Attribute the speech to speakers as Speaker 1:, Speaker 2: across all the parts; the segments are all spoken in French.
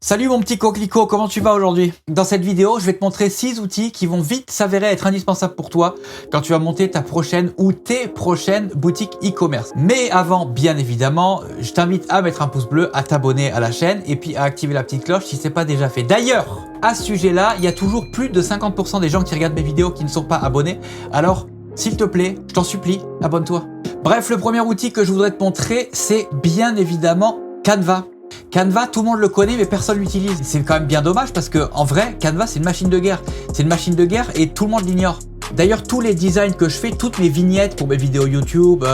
Speaker 1: Salut mon petit coquelicot, comment tu vas aujourd'hui? Dans cette vidéo, je vais te montrer 6 outils qui vont vite s'avérer être indispensables pour toi quand tu vas monter ta prochaine ou tes prochaines boutiques e-commerce. Mais avant, bien évidemment, je t'invite à mettre un pouce bleu, à t'abonner à la chaîne et puis à activer la petite cloche si ce n'est pas déjà fait. D'ailleurs, à ce sujet-là, il y a toujours plus de 50% des gens qui regardent mes vidéos qui ne sont pas abonnés. Alors, s'il te plaît, je t'en supplie, abonne-toi. Bref, le premier outil que je voudrais te montrer, c'est bien évidemment Canva. Canva, tout le monde le connaît, mais personne l'utilise. C'est quand même bien dommage parce que en vrai, Canva, c'est une machine de guerre. C'est une machine de guerre et tout le monde l'ignore. D'ailleurs, tous les designs que je fais, toutes mes vignettes pour mes vidéos YouTube,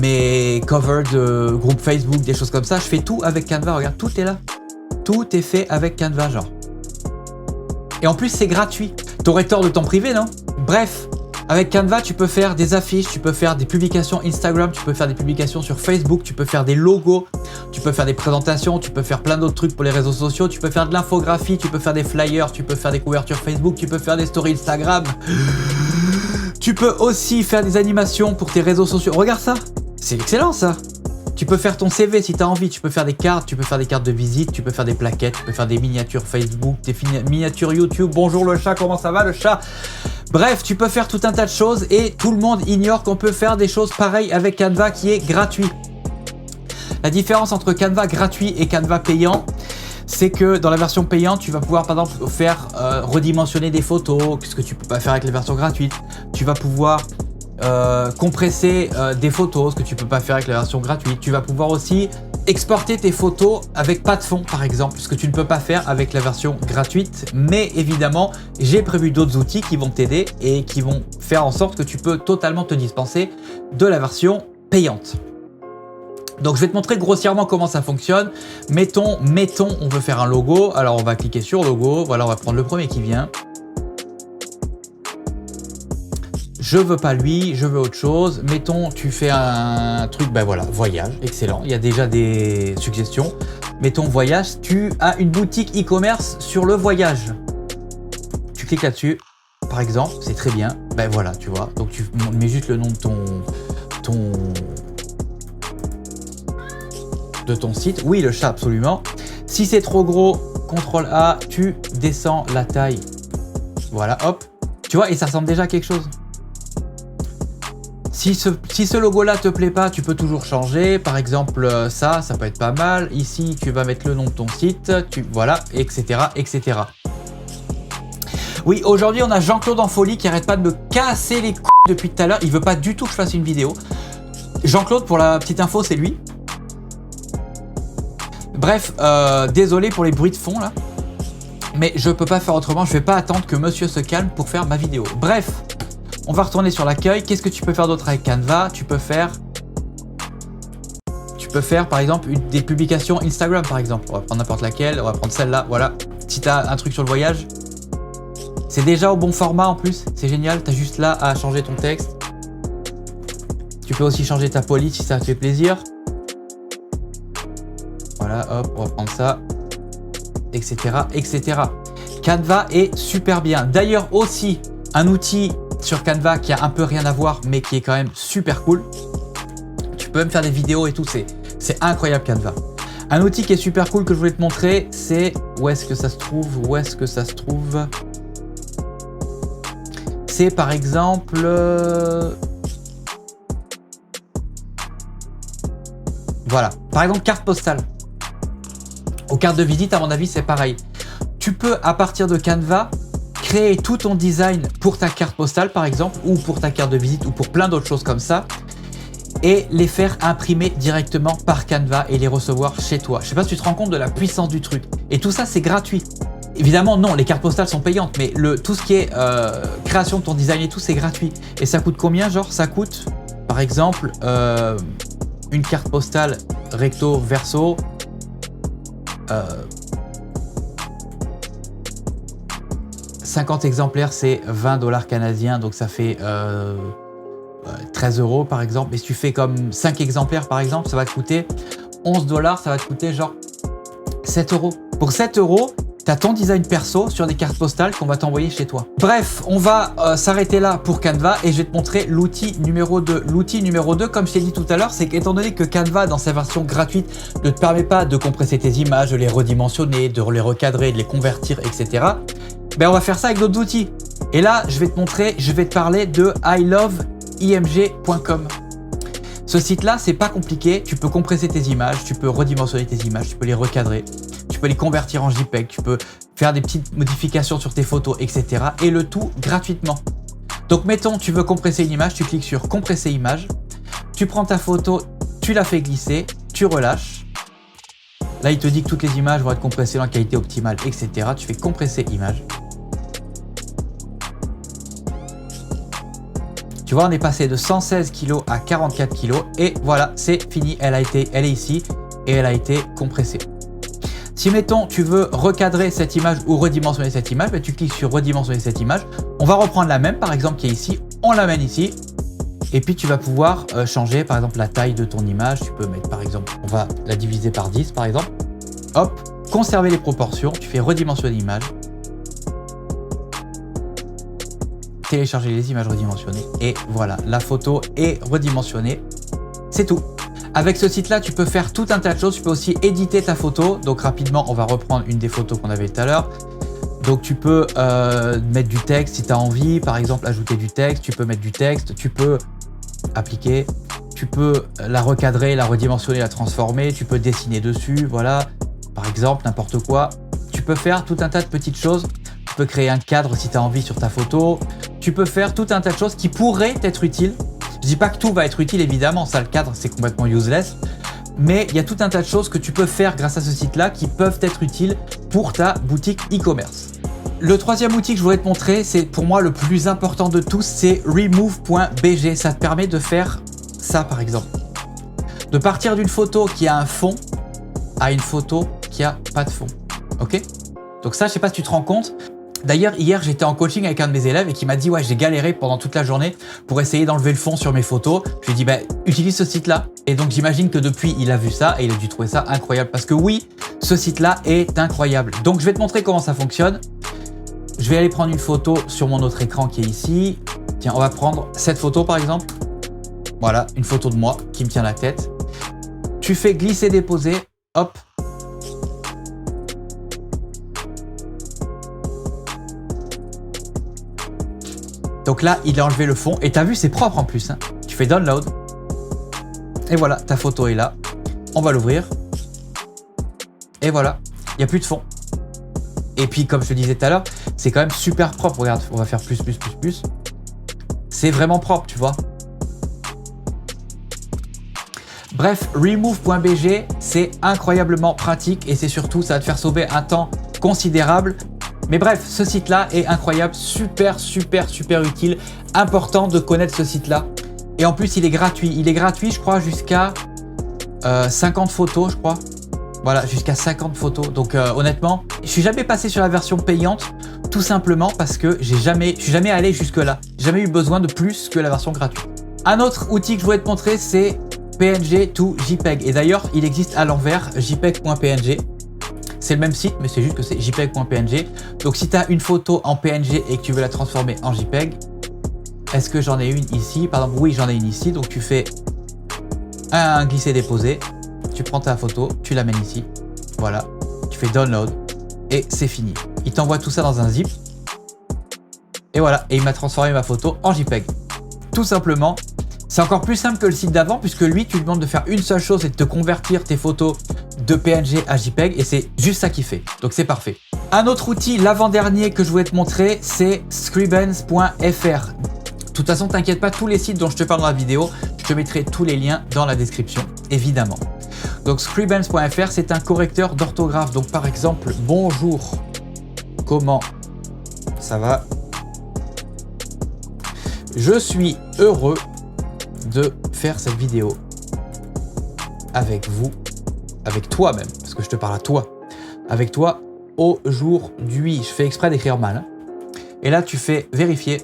Speaker 1: mes covers de groupe Facebook, des choses comme ça, je fais tout avec Canva. Regarde, tout est là. Tout est fait avec Canva, genre. Et en plus, c'est gratuit. T'aurais tort de t'en priver, non? Bref. Avec Canva, tu peux faire des affiches, tu peux faire des publications Instagram, tu peux faire des publications sur Facebook, tu peux faire des logos, tu peux faire des présentations, tu peux faire plein d'autres trucs pour les réseaux sociaux, tu peux faire de l'infographie, tu peux faire des flyers, tu peux faire des couvertures Facebook, tu peux faire des stories Instagram. Tu peux aussi faire des animations pour tes réseaux sociaux. Regarde ça, c'est excellent ça. Tu peux faire ton CV si tu as envie, tu peux faire des cartes, tu peux faire des cartes de visite, tu peux faire des plaquettes, tu peux faire des miniatures Facebook, des miniatures YouTube. Bonjour le chat, comment ça va le chat? Bref, tu peux faire tout un tas de choses et tout le monde ignore qu'on peut faire des choses pareilles avec Canva qui est gratuit. La différence entre Canva gratuit et Canva payant, c'est que dans la version payante, tu vas pouvoir par exemple faire redimensionner des photos, ce que tu peux pas faire avec la version gratuite. Tu vas pouvoir compresser des photos, ce que tu peux pas faire avec la version gratuite. Tu vas pouvoir aussi exporter tes photos avec pas de fond par exemple, ce que tu ne peux pas faire avec la version gratuite. Mais évidemment, j'ai prévu d'autres outils qui vont t'aider et qui vont faire en sorte que tu peux totalement te dispenser de la version payante. Donc je vais te montrer grossièrement comment ça fonctionne. Mettons, on veut faire un logo. Alors on va cliquer sur logo. Voilà, on va prendre le premier qui vient. Je veux pas lui, je veux autre chose. Mettons, tu fais un truc, ben voilà, voyage, excellent. Il y a déjà des suggestions. Mettons voyage, tu as une boutique e-commerce sur le voyage. Tu cliques là-dessus, par exemple, c'est très bien. Ben voilà, tu vois. Donc tu mets juste le nom de ton site. Oui, le chat, absolument. Si c'est trop gros, CTRL A, tu descends la taille. Voilà, hop. Tu vois, et ça ressemble déjà à quelque chose. Si ce logo-là te plaît pas, tu peux toujours changer. Par exemple, ça peut être pas mal. Ici, tu vas mettre le nom de ton site, voilà, etc., etc. Oui, aujourd'hui, on a Jean-Claude en folie qui arrête pas de me casser les couilles depuis tout à l'heure. Il veut pas du tout que je fasse une vidéo. Jean-Claude, pour la petite info, c'est lui. Bref, désolé pour les bruits de fond là. Mais je peux pas faire autrement. Je vais pas attendre que monsieur se calme pour faire ma vidéo. Bref. On va retourner sur l'accueil. Qu'est-ce que tu peux faire d'autre avec Canva? Tu peux faire par exemple des publications Instagram par exemple. On va prendre n'importe laquelle. On va prendre celle-là. Voilà. Si tu as un truc sur le voyage, c'est déjà au bon format en plus. C'est génial. Tu as juste là à changer ton texte. Tu peux aussi changer ta police si ça te fait plaisir. Voilà. Hop. On va prendre ça. Etc. etc. Canva est super bien. D'ailleurs aussi un outil sur Canva qui a un peu rien à voir mais qui est quand même super cool. Tu peux même faire des vidéos et tout, c'est incroyable Canva. Un outil qui est super cool que je voulais te montrer, c'est où est-ce que ça se trouve? C'est par exemple voilà, par exemple carte postale. Aux cartes de visite, à mon avis, c'est pareil. Tu peux à partir de Canva créer tout ton design pour ta carte postale par exemple, ou pour ta carte de visite, ou pour plein d'autres choses comme ça, et les faire imprimer directement par Canva et les recevoir chez toi. Je sais pas si tu te rends compte de la puissance du truc. Et tout ça, c'est gratuit. Évidemment, non, les cartes postales sont payantes, mais tout ce qui est création de ton design et tout, c'est gratuit. Et ça coûte combien? Genre, ça coûte, par exemple, une carte postale recto verso, 50 exemplaires, c'est 20 $ canadiens, donc ça fait 13 € par exemple. Et si tu fais comme 5 exemplaires par exemple, ça va te coûter 11 $, ça va te coûter genre 7 €. Pour 7 €, tu as ton design perso sur des cartes postales qu'on va t'envoyer chez toi. Bref, on va s'arrêter là pour Canva et je vais te montrer l'outil numéro 2. L'outil numéro 2, comme je t'ai dit tout à l'heure, c'est qu'étant donné que Canva, dans sa version gratuite, ne te permet pas de compresser tes images, de les redimensionner, de les recadrer, de les convertir, etc. Ben, on va faire ça avec d'autres outils. Et là, je vais te parler de iloveimg.com. Ce site-là, c'est pas compliqué. Tu peux compresser tes images, tu peux redimensionner tes images, tu peux les recadrer, tu peux les convertir en JPEG, tu peux faire des petites modifications sur tes photos, etc. Et le tout gratuitement. Donc, mettons, tu veux compresser une image, tu cliques sur compresser image, tu prends ta photo, tu la fais glisser, tu relâches. Là, il te dit que toutes les images vont être compressées en qualité optimale, etc. Tu fais compresser image. Tu vois, on est passé de 116 kg à 44 kg et voilà, c'est fini. Elle est ici et elle a été compressée. Si, mettons, tu veux recadrer cette image ou redimensionner cette image, ben, tu cliques sur redimensionner cette image. On va reprendre la même, par exemple, qui est ici. On l'amène ici et puis tu vas pouvoir changer, par exemple, la taille de ton image. Tu peux mettre, par exemple, on va la diviser par 10, par exemple. Hop, conserver les proportions. Tu fais redimensionner l'image. Télécharger les images redimensionnées et voilà, la photo est redimensionnée. C'est tout. Avec ce site-là, tu peux faire tout un tas de choses. Tu peux aussi éditer ta photo. Donc rapidement, on va reprendre une des photos qu'on avait tout à l'heure. Donc tu peux mettre du texte si tu as envie. Par exemple, ajouter du texte. Tu peux mettre du texte. Tu peux appliquer. Tu peux la recadrer, la redimensionner, la transformer. Tu peux dessiner dessus. Voilà. Par exemple, n'importe quoi. Tu peux faire tout un tas de petites choses. Tu peux créer un cadre si tu as envie sur ta photo. Tu peux faire tout un tas de choses qui pourraient être utiles. Je dis pas que tout va être utile, évidemment, ça, le cadre, c'est complètement useless. Mais il y a tout un tas de choses que tu peux faire grâce à ce site-là qui peuvent être utiles pour ta boutique e-commerce. Le troisième outil que je voudrais te montrer, c'est pour moi le plus important de tous, c'est remove.bg. Ça te permet de faire ça, par exemple. De partir d'une photo qui a un fond à une photo qui a pas de fond. Ok? Donc ça, je sais pas si tu te rends compte. D'ailleurs, hier, j'étais en coaching avec un de mes élèves et qui m'a dit « Ouais, j'ai galéré pendant toute la journée pour essayer d'enlever le fond sur mes photos. » Je lui ai dit bah, « Utilise ce site-là. » Et donc, j'imagine que depuis, il a vu ça et il a dû trouver ça incroyable. Parce que oui, ce site-là est incroyable. Donc, je vais te montrer comment ça fonctionne. Je vais aller prendre une photo sur mon autre écran qui est ici. Tiens, on va prendre cette photo, par exemple. Voilà, une photo de moi qui me tient la tête. Tu fais glisser-déposer. Hop. Donc là, il a enlevé le fond et tu as vu, c'est propre en plus. Hein. Tu fais download et voilà, ta photo est là. On va l'ouvrir et voilà, il n'y a plus de fond. Et puis, comme je te disais tout à l'heure, c'est quand même super propre. Regarde, on va faire plus. C'est vraiment propre, tu vois. Bref, remove.bg, c'est incroyablement pratique et c'est surtout, ça va te faire sauver un temps considérable. Mais bref, ce site-là est incroyable, super utile. Important de connaître ce site-là. Et en plus, il est gratuit. Il est gratuit, je crois, jusqu'à 50 photos, je crois. Voilà, jusqu'à 50 photos. Donc honnêtement, je suis jamais passé sur la version payante, tout simplement parce que je suis jamais allé jusque-là. J'ai jamais eu besoin de plus que la version gratuite. Un autre outil que je voulais te montrer, c'est PNG to JPEG. Et d'ailleurs, il existe à l'envers, jpeg.png. C'est le même site, mais c'est juste que c'est jpeg.png. Donc, si tu as une photo en PNG et que tu veux la transformer en JPEG, est-ce que j'en ai une ici? Par exemple, oui, j'en ai une ici. Donc, tu fais un glisser-déposer. Tu prends ta photo, tu l'amènes ici. Voilà. Tu fais download et c'est fini. Il t'envoie tout ça dans un zip. Et voilà. Et il m'a transformé ma photo en JPEG. Tout simplement. C'est encore plus simple que le site d'avant puisque lui, tu lui demandes de faire une seule chose et de te convertir tes photos de PNG à JPEG et c'est juste ça qu'il fait. Donc c'est parfait. Un autre outil, l'avant-dernier que je voulais te montrer, c'est scribens.fr. De toute façon, t'inquiète pas, tous les sites dont je te parle dans la vidéo, je te mettrai tous les liens dans la description, évidemment. Donc scribens.fr, c'est un correcteur d'orthographe. Donc par exemple, bonjour, comment ça va? Je suis heureux de faire cette vidéo avec vous, avec toi même, parce que je te parle à toi, avec toi aujourd'hui. Je fais exprès d'écrire mal. Hein. Et là, tu fais vérifier.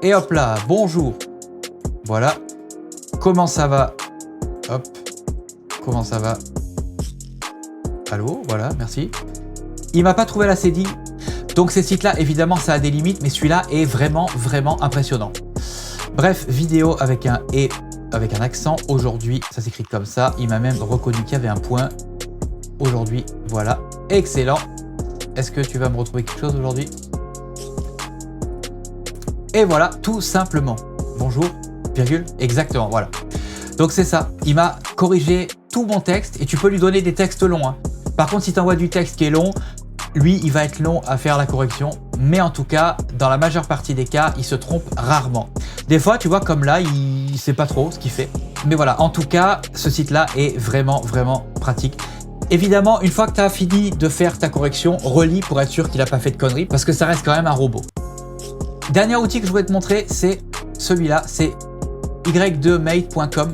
Speaker 1: Et hop là, bonjour. Voilà. Comment ça va? Hop. Comment ça va? Allô, voilà, merci. Il m'a pas trouvé la CDI. Donc ces sites-là, évidemment, ça a des limites, mais celui-là est vraiment, vraiment impressionnant. Bref, vidéo avec un « et » avec un accent. Aujourd'hui, ça s'écrit comme ça. Il m'a même reconnu qu'il y avait un point. Aujourd'hui, voilà. Excellent. Est-ce que tu vas me retrouver quelque chose aujourd'hui? Et voilà, tout simplement. Bonjour, virgule, exactement, voilà. Donc c'est ça. Il m'a corrigé tout mon texte et tu peux lui donner des textes longs, hein. Par contre, si tu envoies du texte qui est long, lui, il va être long à faire la correction. Mais en tout cas, dans la majeure partie des cas, il se trompe rarement. Des fois, tu vois, comme là, il ne sait pas trop ce qu'il fait. Mais voilà, en tout cas, ce site-là est vraiment, vraiment pratique. Évidemment, une fois que tu as fini de faire ta correction, relis pour être sûr qu'il n'a pas fait de conneries, parce que ça reste quand même un robot. Dernier outil que je voulais te montrer, c'est celui-là, c'est y2mate.com.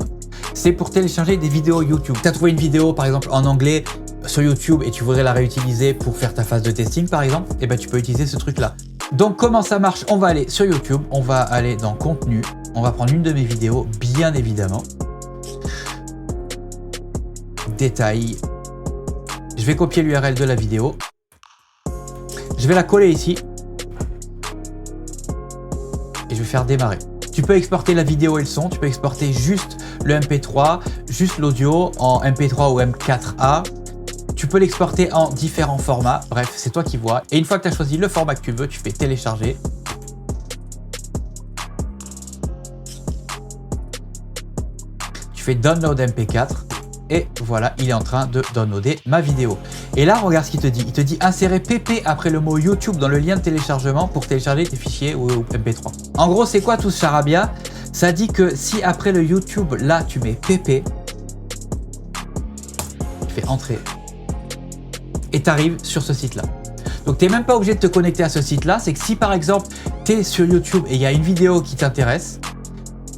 Speaker 1: C'est pour télécharger des vidéos YouTube. Tu as trouvé une vidéo, par exemple, en anglais sur YouTube et tu voudrais la réutiliser pour faire ta phase de testing, par exemple, et ben tu peux utiliser ce truc-là. Donc, comment ça marche? On va aller sur YouTube, on va aller dans Contenu, on va prendre une de mes vidéos, bien évidemment. Détail. Je vais copier l'URL de la vidéo. Je vais la coller ici. Et je vais faire démarrer. Tu peux exporter la vidéo et le son. Tu peux exporter juste le MP3, juste l'audio en MP3 ou M4A. Tu peux l'exporter en différents formats. Bref, c'est toi qui vois. Et une fois que tu as choisi le format que tu veux, tu fais télécharger. Tu fais download MP4. Et voilà, il est en train de downloader ma vidéo. Et là, regarde ce qu'il te dit. Il te dit insérer pp après le mot YouTube dans le lien de téléchargement pour télécharger tes fichiers ou MP3. En gros, c'est quoi tout ce charabia? Ça dit que si après le YouTube, là, tu mets pp, tu fais entrer et tu arrives sur ce site-là. Donc, tu n'es même pas obligé de te connecter à ce site-là. C'est que si, par exemple, tu es sur YouTube et il y a une vidéo qui t'intéresse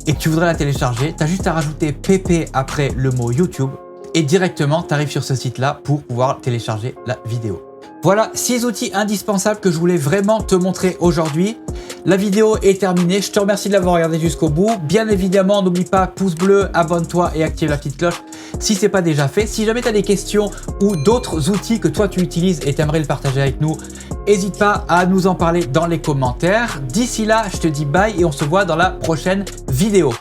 Speaker 1: et que tu voudrais la télécharger, tu as juste à rajouter pp après le mot YouTube. Et directement, tu arrives sur ce site-là pour pouvoir télécharger la vidéo. Voilà 6 outils indispensables que je voulais vraiment te montrer aujourd'hui. La vidéo est terminée. Je te remercie de l'avoir regardé jusqu'au bout. Bien évidemment, n'oublie pas pouce bleu, abonne-toi et active la petite cloche si ce n'est pas déjà fait. Si jamais tu as des questions ou d'autres outils que toi tu utilises et tu aimerais le partager avec nous, n'hésite pas à nous en parler dans les commentaires. D'ici là, je te dis bye et on se voit dans la prochaine vidéo.